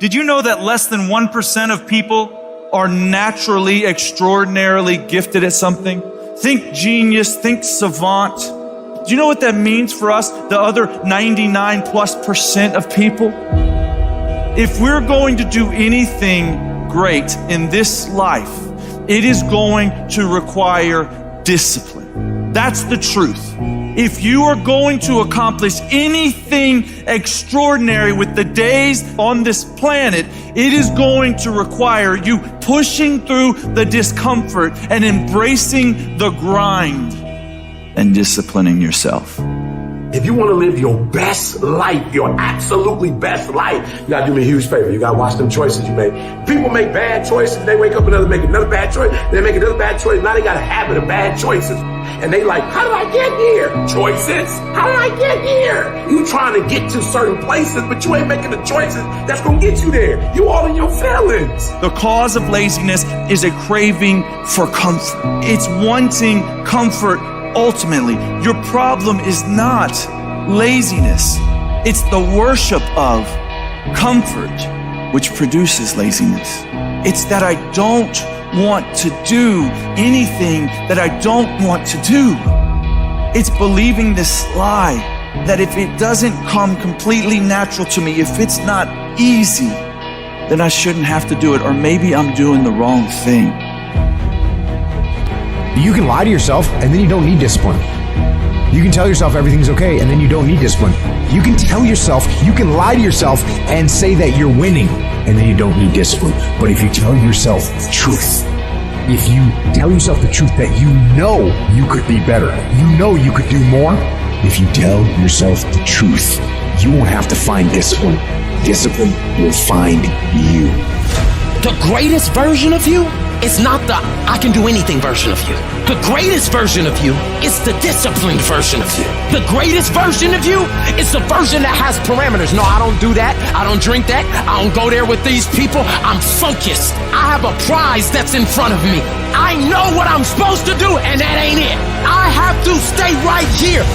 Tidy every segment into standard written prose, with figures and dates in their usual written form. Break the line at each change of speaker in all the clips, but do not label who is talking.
Did you know that less than 1% of people are naturally, extraordinarily gifted at something? Think genius, think savant. Do you know what that means for us, the other 99+% of people? If we're going to do anything great in this life, it is going to require discipline. That's the truth. If you are going to accomplish anything extraordinary with the days on this planet, it is going to require you pushing through the discomfort and embracing the grind and disciplining yourself.
If you want to live your best life, your absolutely best life, you got to do me a huge favor. You got to watch them choices you make. People make bad choices. They wake up and make another bad choice. They make another bad choice. Now they got a habit of bad choices. And they like, how did I get here? Choices. How did I get here? You trying to get to certain places, but you ain't making the choices that's going to get you there. You all in your feelings.
The cause of laziness is a craving for comfort. It's wanting comfort. Ultimately, your problem is not laziness. It's the worship of comfort which produces laziness. It's that I don't want to do anything that I don't want to do. It's believing this lie that if it doesn't come completely natural to me, if it's not easy, then I shouldn't have to do it, or maybe I'm doing the wrong thing.
You can lie to yourself and then you don't need discipline. You can tell yourself everything's okay and then you don't need discipline. You can lie to yourself and say that you're winning and then you don't need discipline. But if you tell yourself the truth, if you tell yourself the truth that you know you could be better, you know you could do more, if you tell yourself the truth, you won't have to find discipline. Discipline will find you.
The greatest version of you is not the I can do anything version of you. The greatest version of you is the disciplined version of you. The greatest version of you is the version that has parameters. No, I don't do that. I don't drink that. I don't go there with these people. I'm focused. I have a prize that's in front of me. I know what I'm supposed to do, and that ain't it. I have to stay right here.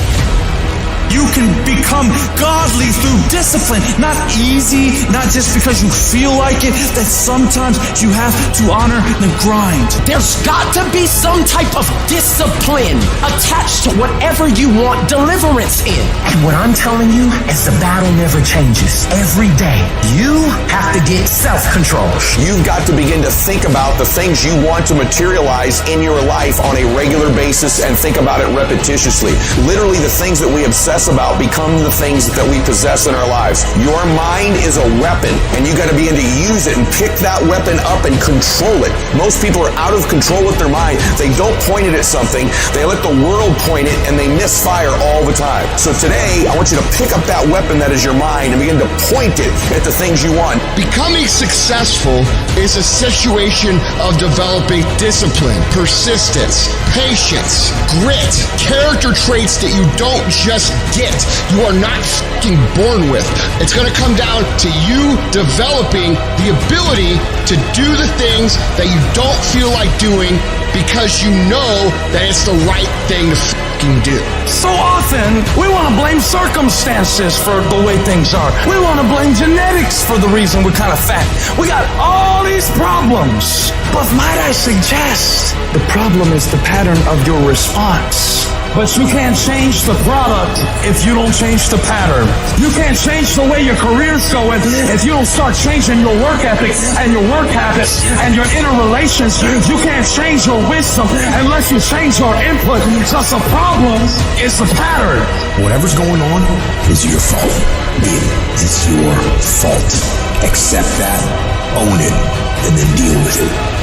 You can become godly through discipline, not easy, not just because you feel like it, that sometimes you have to honor the grind.
There's got to be some type of discipline attached to whatever you want deliverance in. And what I'm telling you is the battle never changes. Every day, you have to get self-control.
You've got to begin to think about the things you want to materialize in your life on a regular basis and think about it repetitiously. Literally, the things that we obsess about become the things that we possess in our lives. Your mind is a weapon, and you got to begin to use it and pick that weapon up and control it. Most people are out of control with their mind. They don't point it at something. They let the world point it, and they misfire all the time. So today, I want you to pick up that weapon that is your mind and begin to point it at the things you want.
Becoming successful is a situation of developing discipline, persistence, patience, grit, character traits that you don't just get. You are not fucking born with. It's going to come down to you developing the ability to do the things that you don't feel like doing because you know that it's the right thing to fucking do.
So often, we want to blame circumstances for the way things are. We want to blame genetics for the reason we're kind of fat. We got all these problems. But might I suggest, the problem is the pattern of your response. But you can't change the product if you don't change the pattern. You can't change the way your career's going if you don't start changing your work ethic and your work habits and your interrelations. You can't change your wisdom unless you change your input, because the problem is the pattern.
Whatever's going on is your fault. It is your fault. Accept that, own it, and then deal with it.